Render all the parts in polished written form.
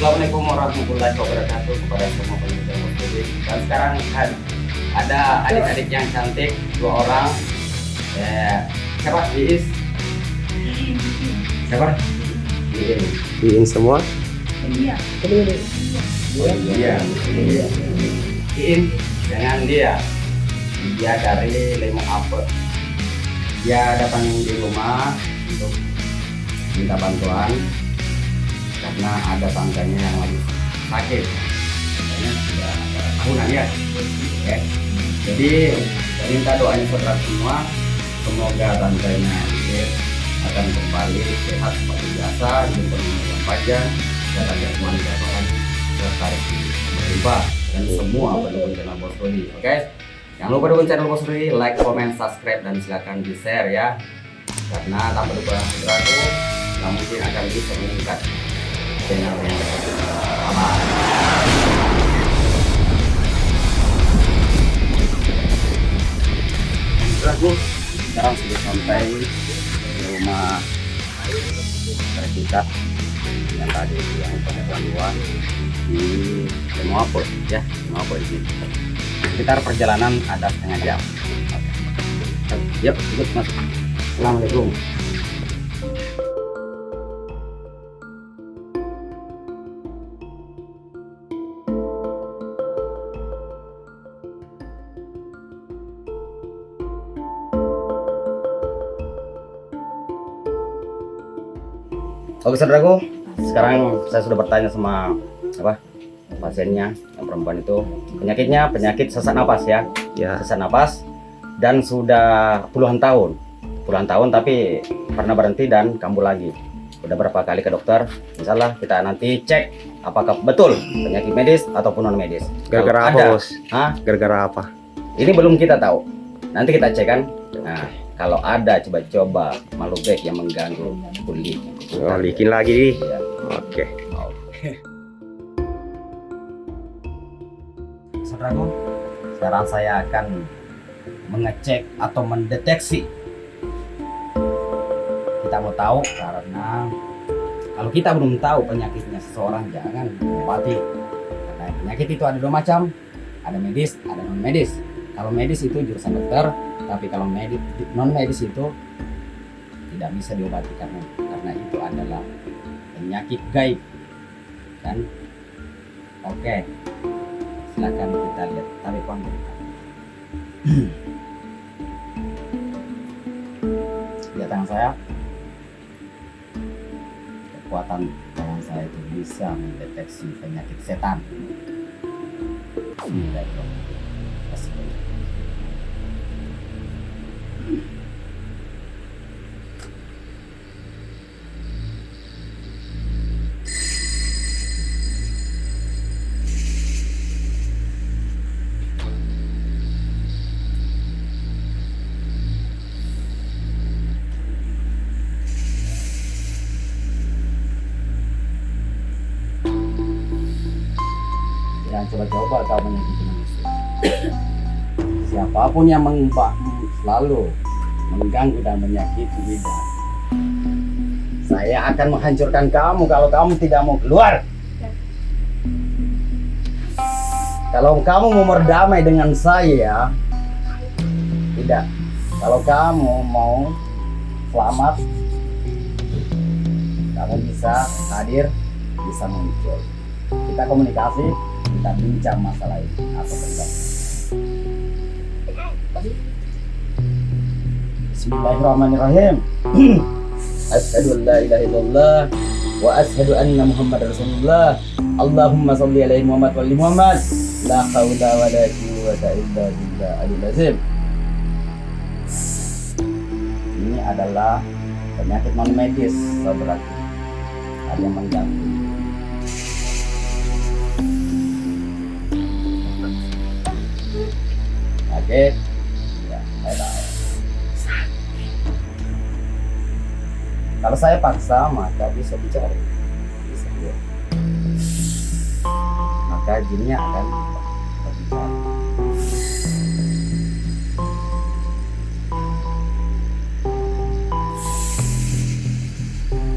Assalamualaikum warahmatullahi wabarakatuh kepada semua penonton TV. Dan sekarang ada adik-adik yang cantik, 2 orang. Siapa? Iis? Siapa? Iin semua. Iya. Iya. Iin dengan dia. Dia dari Lemong Apel. Dia datang di rumah untuk minta bantuan karena ada tangganya yang lagi sakit. Katanya sudah ada tahunan ya. Oke. Jadi saya minta doanya saudara semua, semoga tangganya ini akan kembali sehat seperti biasa, diberi yang panjang, dan ada kemanfaatan serta rezeki berlimpah dan semua pendukung channel Bos Rudi. Oke. Jangan lupa dukung channel Bos Rudi, like, comment, subscribe, dan silakan di share ya. Karena tanpa dukungan saudaraku, nggak mungkin akan bisa meningkat channel yang aman. Saudaraku, sekarang sudah sampai di rumah saudara kita yang tadi yang pada gangguan di Lemong ya, Lemong di sini. Sekitar perjalanan ada setengah jam. Yuk, ikut masuk. Assalamualaikum. Oke saudaraku, sekarang saya sudah bertanya sama pasiennya yang perempuan itu. Penyakitnya penyakit sesak napas ya. Sesak napas dan sudah puluhan tahun tapi pernah berhenti dan kambuh lagi. Udah berapa kali ke dokter. Insyaallah kita nanti cek apakah betul penyakit medis ataupun non medis. Gara-gara apa, Bos? Gara-gara apa? Ini belum kita tahu. Nanti kita cek kan. Nah, kalau ada coba-coba makhluk gaib yang mengganggu kulit. Bikin lagi. Ya. Oke. Saudaraku, sekarang saya akan mengecek atau mendeteksi. Kita mau tahu karena kalau kita belum tahu penyakitnya seseorang jangan mengobati. Karena penyakit itu ada 2 macam, ada medis, ada non medis. Kalau medis itu jurusan dokter, tapi kalau non medis itu tidak bisa diobati karena itu adalah penyakit gaib kan. Oke, silakan kita lihat tarik panggung. Lihat tangan saya, kekuatan tangan saya itu bisa mendeteksi penyakit setan. Jangan coba-coba kau menyakiti manusia. Siapapun yang selalu mengganggu dan menyakiti lidah, saya akan menghancurkan kamu kalau kamu tidak mau keluar. Kalau kamu mau berdamai dengan saya, tidak. Kalau kamu mau selamat, kamu bisa hadir, bisa muncul. Kita komunikasi, kita bincang masalah ini atau terjadi. Bismillahirrahmanirrahim. Asyhadu an la ilaha illallah wa asyhadu anna Muhammadar Rasulullah. Allahumma shalli alaihi Muhammad wa ali Muhammad. La haula wa la quwwata illa billah aliyil azim. Ini adalah penyakit non medis, saudaraku. Ada yang mengganggu. Kaget? Ya, saya tahu. Kalau saya paksa, maka bisa bicara, bisa keluar. Maka jinnya akan berbicara.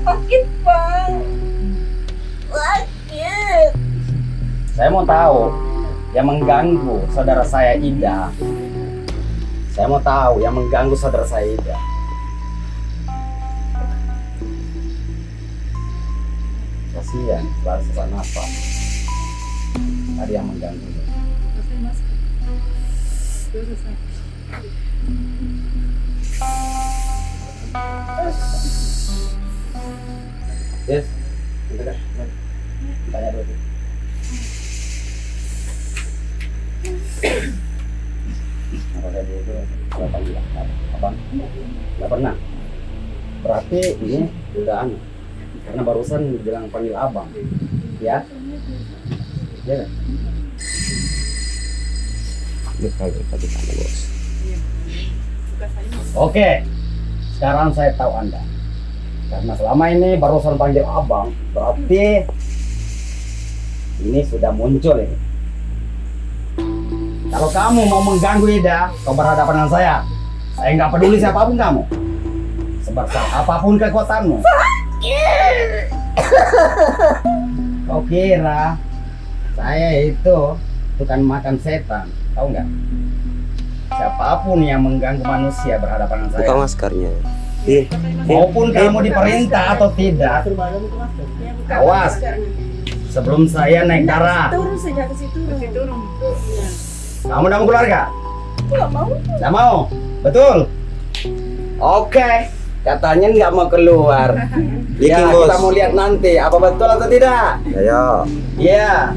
Sakit bang, sakit. Saya mau tahu yang mengganggu saudara saya Ida. Saya mau tahu yang mengganggu saudara saya Ida. Kasihan, selalu sesak nafas. Tadi yang mengganggu. Yes, bentar, tanya dulu. Apa tadi itu? Berapa bilang? Abang? Nggak pernah. Berarti ini udah aneh. Karena barusan bilang panggil abang, ya? Ya kan? Bos. Oke, sekarang saya tahu Anda. Karena selama ini barusan panggil abang, berarti ini sudah muncul ini. Kalau kamu mau mengganggu Ida, kau berhadapan dengan saya. Saya nggak peduli siapapun kamu. Sebesar apapun kekuatanmu. Kau kira saya itu tukang makan setan, tahu nggak? Siapapun yang mengganggu manusia berhadapan dengan saya. Buka maskernya. Maupun kamu diperintah atau tidak, awas. Sebelum saya naik darah. Turun saja ke situ. Kamu udah mau keluar gak? Nggak mau. Nggak mau? Betul? Oke. Katanya nggak mau keluar. Ya, Bos. kita mau lihat nanti. Apa betul atau tidak? Ayo. Iya.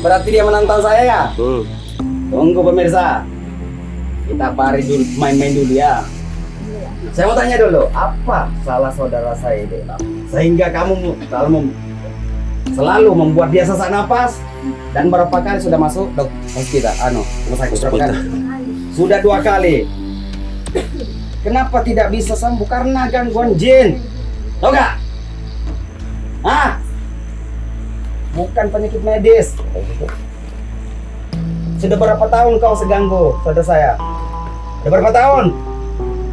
Berarti dia menantang saya ya? Tunggu pemirsa. Kita pari dulu, main-main dulu ya. Saya mau tanya dulu, apa salah saudara saya ini? Sehingga kamu selalu membuat dia sesak napas dan berapa kali sudah masuk hospital? Rumah sakit berapa kali? Sudah 2 kali. Kenapa tidak bisa sembuh? Karena gangguan jin. Tahu nggak? Hah? Bukan penyakit medis. Sudah berapa tahun kau seganggu saudara saya? Sudah berapa tahun?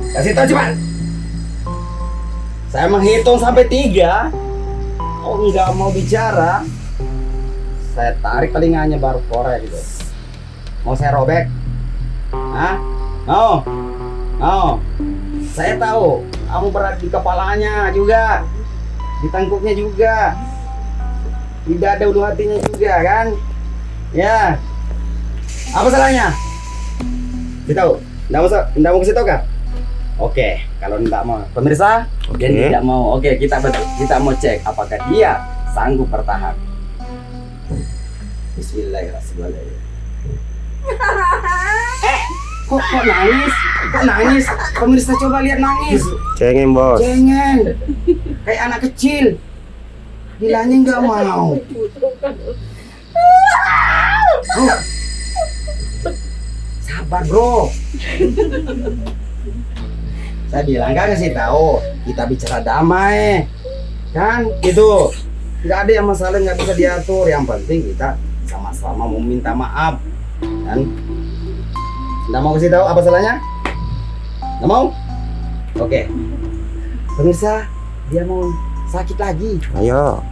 Kasih tahu cepat. Saya menghitung sampai 3. Oh, nggak mau bicara. Saya tarik telinganya baru korek gitu. Mau saya robek? Hah? Mau? Mau? Saya tahu kamu berat di kepalanya juga, di tangkuknya juga, tidak ada ulu hatinya juga kan? Ya. Apa salahnya? Kita Tidak mau kasih tahu kan? Oke, kalau tidak mau, pemirsa, dia tidak mau. Oke, kita mau cek apakah dia sanggup bertahan. Bismillahirrahmanirrahim. Kok nangis? Kok nangis? Pemirsa coba lihat nangis. Cengeng, Bos. Cengeng. Kayak anak kecil. Bilangnya nggak mau. Oh. Sabar, bro. Saya bilang kan kasih tahu, kita bicara damai, kan? Gitu. Nggak ada yang masalah nggak bisa diatur. Yang penting kita sama-sama meminta maaf, kan? Nggak mau kasih tahu apa salahnya? Nggak mau? Oke. Pemirsa, dia mau sakit lagi. Ayo.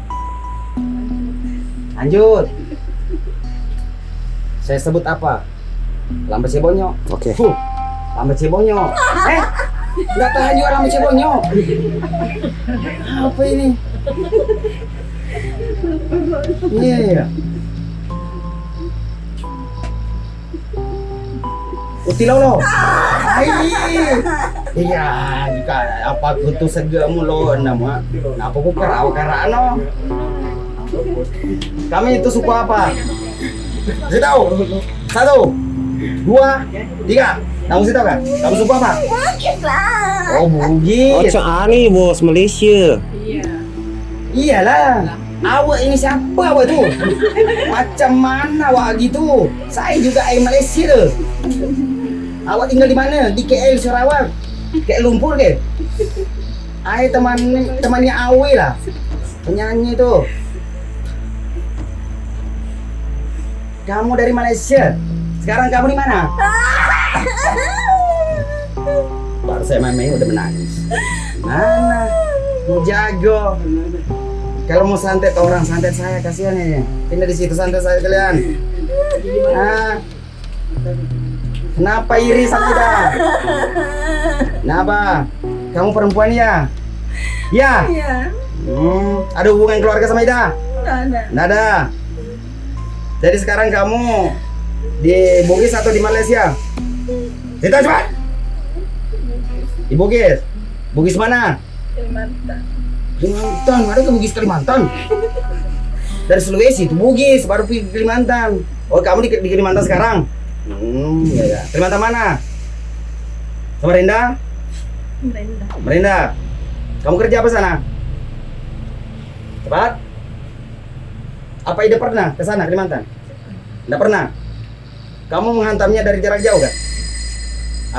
Lanjut. Saya sebut apa? Lambat cebonyo. Oke. Lambat cebonyo. Nggak tahan juga lambat cebonyo. Apa ini? Iya. Utilolo. Iya, jika apa kutu segamu lo nama. Apa ku karano? Kami itu suku apa? Kasih tahu. 1, 2, 3. Kamu sih tahu kan? Kamu suku apa? Bugis lah. Oh, Bugis. Ani, Bos, Malaysia. Iyalah. Awak ini siapa awak tu? Macam mana awak gitu? Saya juga Malaysia tu. Awak tinggal di mana? Di KL Sarawak. KL Lumpur ke? Temannya Awe lah. Penyanyi tu. Kamu dari Malaysia. Sekarang kamu di mana? Baru saya main-main udah menangis. Mana? Mau jago. Kalau mau santet orang, santet saya, kasihan ini. Pindah di situ santet saya kalian. Ah. Kenapa iri sama Ida? Kenapa? Kamu perempuan ya? Ya. Iya. Ada hubungan keluarga sama Ida? Nggak ada. Nggak ada. Jadi sekarang kamu di Bugis atau di Malaysia? Cerita cepat. Di Bugis. Bugis mana? Kalimantan. Kalimantan. Ada ke Bugis Kalimantan? Dari Sulawesi itu Bugis, baru pergi ke Kalimantan. Oh, kamu di Kalimantan sekarang? Ya, ya. Kalimantan mana? Samarinda? Merendah. Samarinda. Kamu kerja apa sana? Cepat. Apa Ida pernah ke sana Kalimantan? Tidak pernah. Kamu menghantamnya dari jarak jauh kan?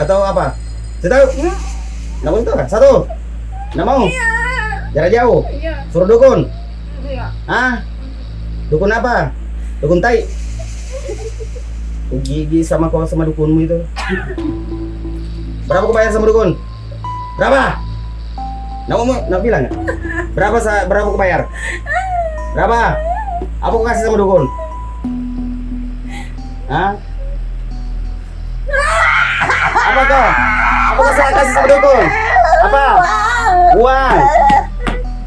Atau apa? Saya tahu. Nggak mau itu kan? Satu. Nggak mau. Jarak jauh. Iya. Suruh dukun. Iya. Ah? Dukun apa? Dukun tai. Gigi sama kau sama dukunmu itu. Berapa kau bayar sama dukun? Berapa? Nak bilang nggak? Berapa kau bayar? Berapa? Apa kau kasih sama dukun? Hah? Apa kau? Apa kau saya kasih sama dukun? Apa? Uang.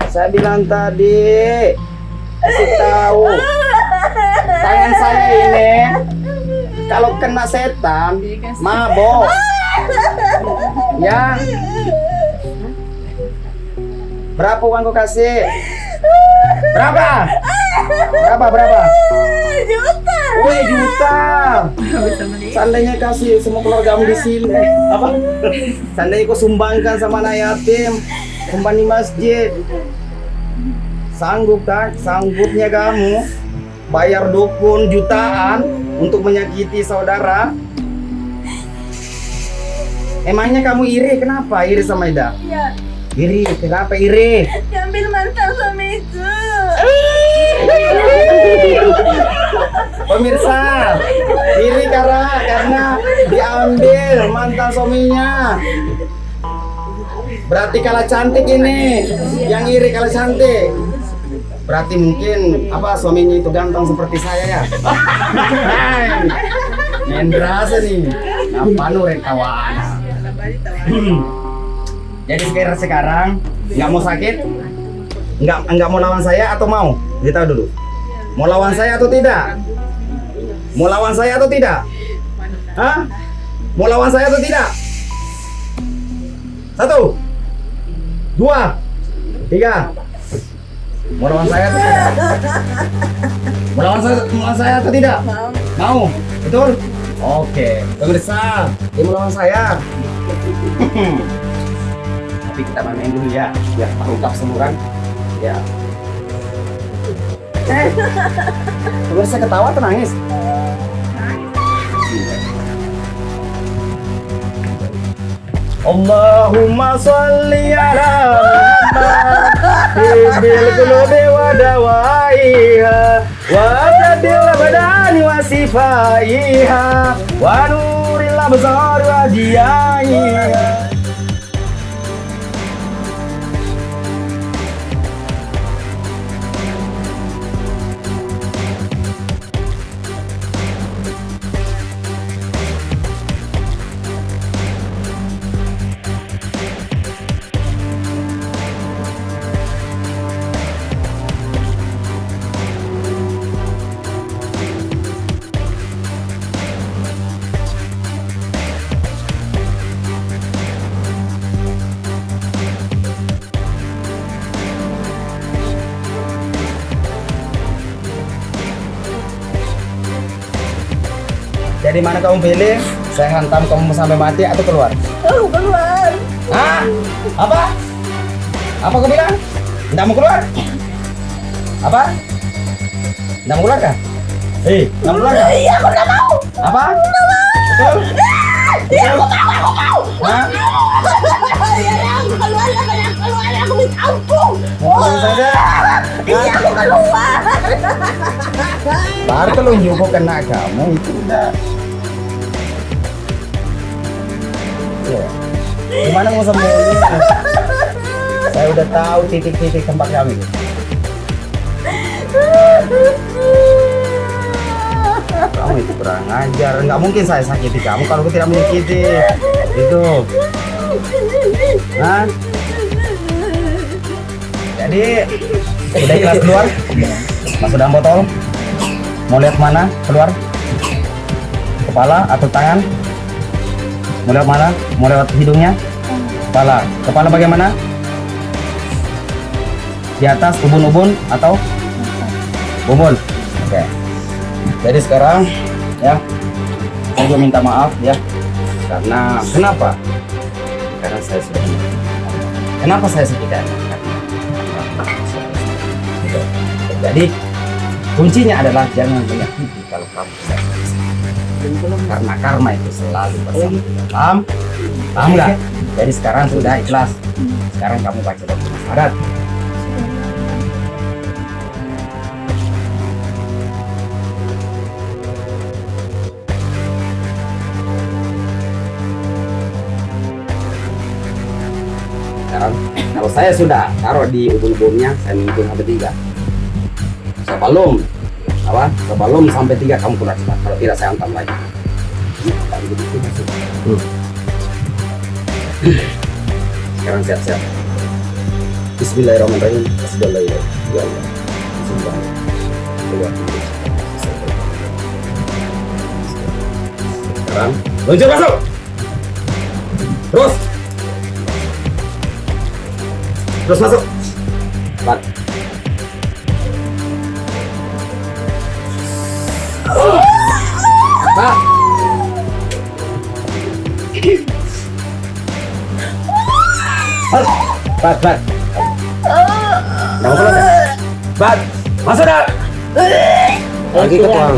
Saya bilang tadi, kasih tahu. Tangan saya ini kalau kena setan mabok. Ya. Berapa uang kau kasih? Berapa? Berapa? Juta. Wih, juta. Bisa beli. Seandainya kasih semua keluargamu di sini. Apa? Seandainya kau sumbangkan sama anak yatim, sumbang di masjid. Sanggup kan? Sanggupnya kamu bayar dukun jutaan untuk menyakiti saudara? Emangnya kamu iri? Kenapa iri sama Ida? Iya. Iri, kenapa iri? Diambil mantan suami itu. Pemirsa, iri karena diambil mantan suaminya. Berarti kalah cantik ini. Yang iri kalah cantik. Berarti mungkin apa suaminya itu ganteng seperti saya ya. Mendrasa nih. Apa nu rekawan. Jadi sekarang nggak mau sakit? Nggak mau lawan saya atau mau? Kita dulu. Mau lawan saya atau tidak? Mau lawan saya atau tidak? Hah? Mau lawan saya atau tidak? 1, 2, 3. Mau lawan saya atau tidak? Mau lawan saya atau tidak? Mau. Betul? Oke. Pemirsa, dia mau lawan saya. Tapi kita main dulu ya, biar terungkap semua kan. Ya. Pemirsa ketawa atau nangis? Allahumma sholli ala Muhammad bil qulubi wa dawaiha wa tadil badani wa sifaiha wa nuril absar wa jiyaiha. Jadi mana kamu pilih? Saya hantam kamu sampai mati atau keluar? Oh, keluar. Hah? Apa? Apa kau bilang? Tidak mau keluar? Apa? Tidak mau keluar kah? Tidak mau keluar kah? Iya, aku nggak mau. Apa? Betul? Iya, aku mau. Hah? Aku keluar, aku minta ampun. Mau keluar saja? Iya, aku keluar. Baru telunjuk kok kena kamu itu udah. Ya. Gimana mau sembunyi? Saya udah tahu titik-titik tempat kami. Kamu itu kurang ajar. Nggak mungkin saya sakiti kamu kalau aku tidak menyakiti. Itu. Hah? Jadi udah ikhlas keluar? Masuk dalam botol? Mau lihat mana? Keluar? Kepala atau tangan? Mau lewat mana? Mau lewat hidungnya? Kepala. Kepala bagaimana? Di atas ubun-ubun atau ubun? Oke. Jadi sekarang ya, saya juga minta maaf ya. Karena kenapa? Karena saya sudah. Kenapa saya sekitar? Jadi kuncinya adalah jangan menyakiti kalau kamu sakit. Karena karma itu selalu bersama kita. Paham? Paham nggak? Jadi sekarang sudah ikhlas. Sekarang kamu baca doa syahadat. Sekarang kalau saya sudah taruh di ubun-ubunnya, saya menghitung sampai 3. Sebelum sampai 3 kamu keluar cepat. Kalau tidak saya hantam lagi. Sekarang siap-siap. Bismillahirrahmanirrahim. Bismillahirrahmanirrahim. Sekarang luncur masuk. Terus masuk. Cepat. Pak. Bat. Nama keluar. Bat. Masuk dah. Lagi ke tuang.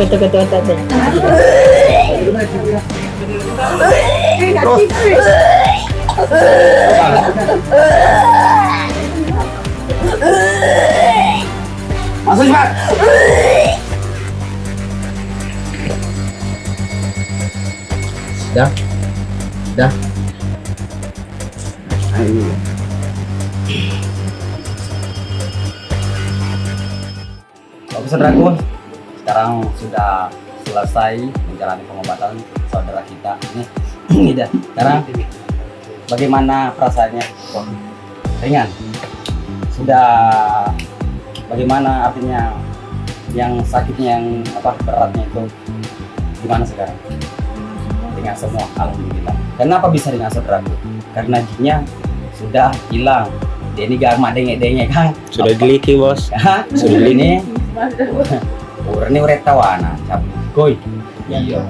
Masuk cepat. Dah. Nah, ini. Oke saudaraku, sekarang sudah selesai menjalani pengobatan saudara kita ini dah. Sekarang bagaimana perasaannya? Ringan. Sudah bagaimana artinya yang sakitnya yang beratnya itu gimana sekarang? Ringan semua, alhamdulillah. Kenapa bisa ringan saudaraku? Karena jinnya sudah hilang. Dia ini gak dengek-dengek kan? Sudah diliki bos. Sudah ini. Ini uret tawana, goy. Iya.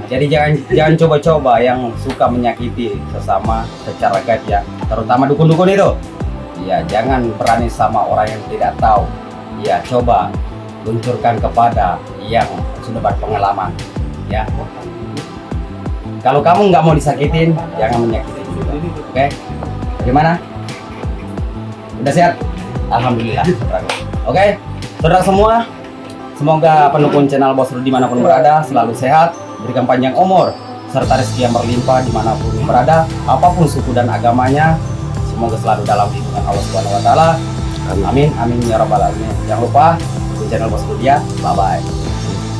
Jadi jangan coba-coba yang suka menyakiti sesama secara gaib ya, terutama dukun-dukun itu. Ya, jangan berani sama orang yang tidak tahu. Ya, coba luncurkan kepada yang sudah berpengalaman. Ya. Kalau kamu nggak mau disakitin, jangan menyakitin juga. Oke? Bagaimana? Udah sehat? Alhamdulillah. Oke? Saudara semua, semoga pendukung channel Bos Rudi dimanapun berada selalu sehat, diberikan panjang umur, serta rezeki yang berlimpah dimanapun berada, apapun suku dan agamanya, semoga selalu dalam lindungan Allah Subhanahu Wa Taala. Amin, amin ya rabbal alamin. Jangan lupa di channel Bos Rudi ya. Bye bye.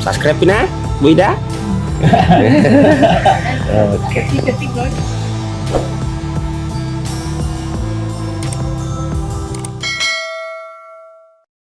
Subscribe na, Bu Ida. Ketik-ketik, guys.